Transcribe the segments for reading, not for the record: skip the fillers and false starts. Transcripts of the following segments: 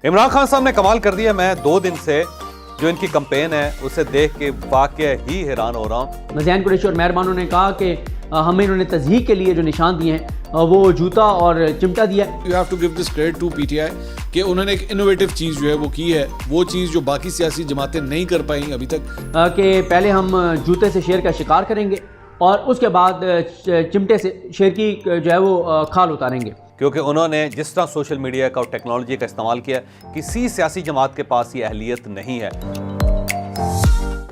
عمران خان صاحب نے کمال کر دیا. میں 2 دن سے جو ان کی کمپین ہے اسے دیکھ کے واقعہ ہی حیران ہو رہا ہوں. زین قریشی اور مہر بانو نے کہا کہ ہمیں انہوں نے تضحیق کے لیے جو نشان دیے ہیں وہ جوتا اور چمٹا دیا ہے. You have to give this credit to P T I کہ انہوں نے ایک انوویٹو چیز جو ہے وہ کی ہے, وہ چیز جو باقی سیاسی جماعتیں نہیں کر پائیں ابھی تک, کہ پہلے ہم جوتے سے شیر کا شکار کریں گے اور اس کے بعد چمٹے سے شیر کی جو ہے وہ کھال اتاریں گے. کیونکہ انہوں نے جس طرح سوشل میڈیا کا اور ٹیکنالوجی کا استعمال کیا, کسی سیاسی جماعت کے پاس یہ اہلیت نہیں ہے.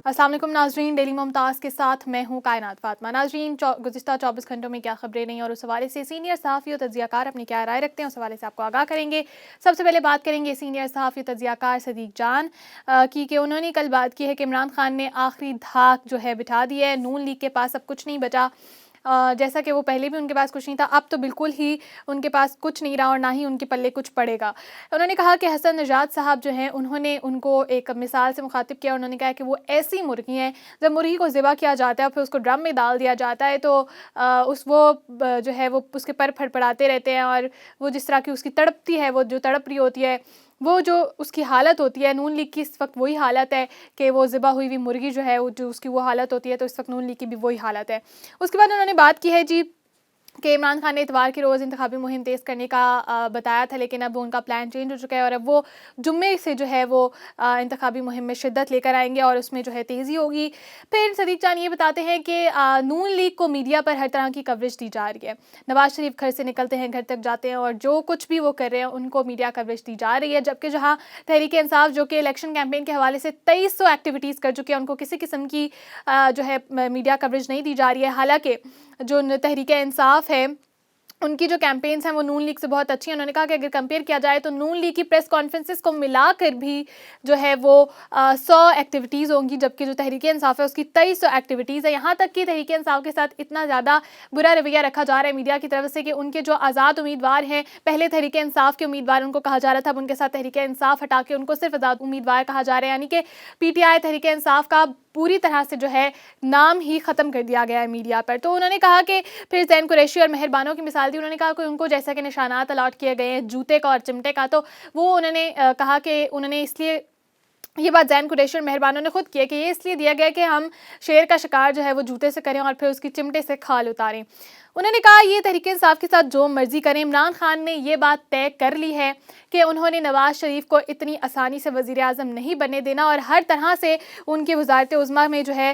السلام علیکم ناظرین, ڈیلی ممتاز کے ساتھ میں ہوں کائنات فاطمہ. ناظرین, گزشتہ 24 گھنٹوں میں کیا خبریں نہیں اور اس حوالے سے سینئر صحافی و تجزیہ کار اپنی کیا رائے رکھتے ہیں, اس حوالے سے آپ کو آگاہ کریں گے. سب سے پہلے بات کریں گے سینئر صحافی و تجزیہ کار صدیق جان کی, کہ انہوں نے کل بات کی ہے کہ عمران خان نے آخری دھاک جو ہے بٹھا دی ہے, نون لیگ کے پاس اب کچھ نہیں بچا. جیسا کہ وہ پہلے بھی ان کے پاس کچھ نہیں تھا, اب تو بالکل ہی ان کے پاس کچھ نہیں رہا اور نہ ہی ان کے پلے کچھ پڑے گا. انہوں نے کہا کہ حسن نژاد صاحب جو ہیں انہوں نے ان کو ایک مثال سے مخاطب کیا. انہوں نے کہا کہ وہ ایسی مرغی ہیں, جب مرغی کو ذبح کیا جاتا ہے اور پھر اس کو ڈرم میں ڈال دیا جاتا ہے تو وہ جو ہے وہ اس کے پر پھڑپڑاتے رہتے ہیں, اور وہ جس طرح کی اس کی تڑپتی ہے, وہ جو تڑپ رہی ہوتی ہے, وہ جو اس کی حالت ہوتی ہے, نون لیگ کی اس وقت وہی حالت ہے کہ وہ ذبح ہوئی ہوئی مرغی جو ہے جو اس کی وہ حالت ہوتی ہے, تو اس وقت نون لیگ کی بھی وہی حالت ہے. اس کے بعد انہوں نے بات کی ہے جی کہ عمران خان نے اتوار کے روز انتخابی مہم تیز کرنے کا بتایا تھا, لیکن اب ان کا پلان چینج ہو چکا ہے اور اب وہ جمعے سے جو ہے وہ انتخابی مہم میں شدت لے کر آئیں گے اور اس میں جو ہے تیزی ہوگی. پھر صدیق جان یہ بتاتے ہیں کہ نون لیگ کو میڈیا پر ہر طرح کی کوریج دی جا رہی ہے. نواز شریف گھر سے نکلتے ہیں, گھر تک جاتے ہیں, اور جو کچھ بھی وہ کر رہے ہیں ان کو میڈیا کوریج دی جا رہی ہے, جبکہ جہاں تحریک انصاف جو کہ الیکشن کیمپین کے حوالے سے 2300 ایکٹیویٹیز کر چکی ہے, ان کو کسی قسم کی جو ہے میڈیا کوریج نہیں دی جا رہی ہے. حالانکہ جو تحریک انصاف ہے ان کی جو کیمپینز ہیں وہ نون لیگ سے بہت اچھی ہیں. انہوں نے کہا کہ اگر کمپیئر کیا جائے تو نون لیگ کی پریس کانفرنسز کو ملا کر بھی جو ہے وہ 100 ایکٹیویٹیز ہوں گی, جبکہ جو تحریک انصاف ہے اس کی 2300 ایکٹیویٹیز ہے. یہاں تک کہ تحریک انصاف کے ساتھ اتنا زیادہ برا رویہ رکھا جا رہا ہے میڈیا کی طرف سے کہ ان کے جو آزاد امیدوار ہیں, پہلے تحریک انصاف کے امیدوار ان کو کہا جا رہا تھا, اب ان کے ساتھ تحریک انصاف ہٹا کے ان کو صرف آزاد امیدوار کہا جا رہا ہے. یعنی کہ پی ٹی آئی تحریک انصاف کا پوری طرح سے جو ہے نام ہی ختم کر دیا گیا ہے میڈیا پر. تو انہوں نے کہا کہ پھر زین قریشی اور مہر بانو کی مثال دی. انہوں نے کہا کہ ان کو جیسا کہ نشانات الاٹ کیے گئے ہیں جوتے کا اور چمٹے کا, تو وہ انہوں نے کہا کہ انہوں نے اس لیے یہ بات زین قریشی اور مہر بانو نے خود کی ہے کہ یہ اس لیے دیا گیا کہ ہم شیر کا شکار جو ہے وہ جوتے سے کریں اور پھر اس کی چمٹے سے کھال اتاریں. انہوں نے کہا یہ تحریک انصاف کے ساتھ جو مرضی کریں. عمران خان نے یہ بات طے کر لی ہے کہ انہوں نے نواز شریف کو اتنی آسانی سے وزیر اعظم نہیں بننے دینا, اور ہر طرح سے ان کی وزارت عظمیٰ میں جو ہے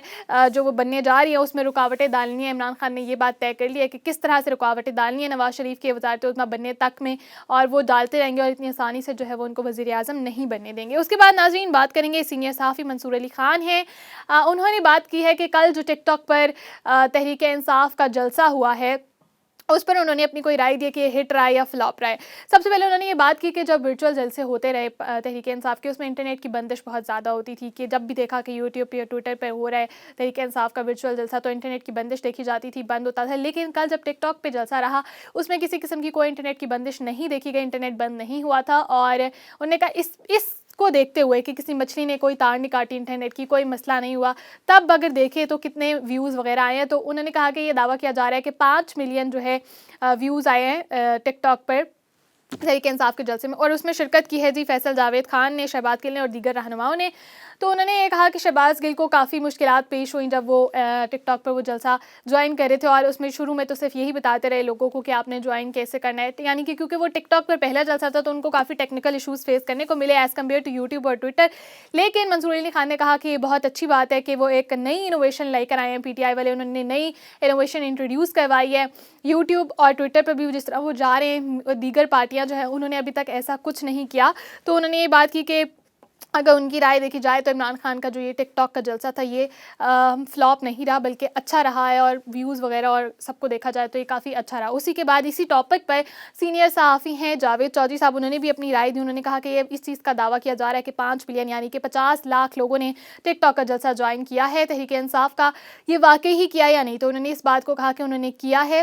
جو وہ بننے جا رہی ہے اس میں رکاوٹیں ڈالنی ہیں. عمران خان نے یہ بات طے کر لی ہے کہ کس طرح سے رکاوٹیں ڈالنی ہیں نواز شریف کی وزارت عظمیٰ بننے تک میں, اور وہ ڈالتے رہیں گے اور اتنی آسانی سے جو ہے وہ ان کو وزیر اعظم نہیں بننے دیں گے. اس کے بعد ناظرین بات کریں گے سینئر صحافی منصور علی خان ہیں. انہوں نے بات کی ہے کہ کل جو ٹک ٹاک پر تحریک انصاف کا جلسہ ہوا ہے اس پر انہوں نے اپنی کوئی رائے دی کہ یہ ہٹ رہا ہے یا فلاپ رہا ہے. سب سے پہلے انہوں نے یہ بات کی کہ جب ورچوئل جلسے ہوتے رہے تحریک انصاف کے, اس میں انٹرنیٹ کی بندش بہت زیادہ ہوتی تھی, کہ جب بھی دیکھا کہ یوٹیوب پہ یا ٹویٹر پہ ہو رہا ہے تحریک انصاف کا ورچوئل جلسہ تو انٹرنیٹ کی بندش دیکھی جاتی تھی, بند ہوتا تھا. لیکن کل جب ٹک ٹاک پہ جلسہ رہا اس میں کسی قسم کی کوئی انٹرنیٹ کی بندش نہیں دیکھی گئی, انٹرنیٹ بند نہیں ہوا تھا. اور انہوں نے کہا اس کو دیکھتے ہوئے کہ کسی مچھلی نے کوئی تار نہیں کاٹی انٹرنیٹ کی, کوئی مسئلہ نہیں ہوا, تب اگر دیکھیں تو کتنے ویوز وغیرہ آئے ہیں. تو انہوں نے کہا کہ یہ دعویٰ کیا جا رہا ہے کہ 5 ملین جو ہے ویوز آئے ہیں ٹک ٹاک پر تحریک انصاف کے جلسے میں, اور اس میں شرکت کی ہے جی فیصل جاوید خان نے, شہباز گل نے اور دیگر رہنماؤں نے. تو انہوں نے یہ کہا کہ شہباز گل کو کافی مشکلات پیش ہوئیں جب وہ ٹک ٹاک پر وہ جلسہ جوائن کر رہے تھے, اور اس میں شروع میں تو صرف یہی بتاتے رہے لوگوں کو کہ آپ نے جوائن کیسے کرنا ہے, یعنی کہ کیونکہ وہ ٹک ٹاک پر پہلا جلسہ تھا تو ان کو کافی ٹیکنیکل ایشوز فیس کرنے کو ملے ایز کمپیئر ٹو یوٹیوب اور ٹویٹر. لیکن منصور علی خان نے کہا کہ یہ بہت اچھی بات ہے کہ وہ ایک نئی انوویشن لے کر آئے ہیں پی ٹی آئی والے, انہوں نے نئی انوویشن انٹروڈیوس کروائی ہے. یوٹیوب اور ٹویٹر پر بھی جس طرح وہ جا رہے ہیں دیگر پارٹیاں جو ہیں انہوں نے ابھی تک ایسا کچھ نہیں کیا. تو انہوں نے یہ بات کی کہ اگر ان کی رائے دیکھی جائے تو عمران خان کا جو یہ ٹک ٹاک کا جلسہ تھا یہ فلاپ نہیں رہا بلکہ اچھا رہا ہے, اور ویوز وغیرہ اور سب کو دیکھا جائے تو یہ کافی اچھا رہا. اسی کے بعد اسی ٹاپک پر سینئر صحافی ہیں جاوید چودھری صاحب, انہوں نے بھی اپنی رائے دی. انہوں نے کہا کہ یہ اس چیز کا دعویٰ کیا جا رہا ہے کہ 5 ملین یعنی کہ 50 لاکھ لوگوں نے ٹک ٹاک کا جلسہ جوائن کیا ہے تحریک انصاف کا, یہ واقعی ہی کیا یا نہیں. تو انہوں نے اس بات کو کہا کہ انہوں نے کیا ہے,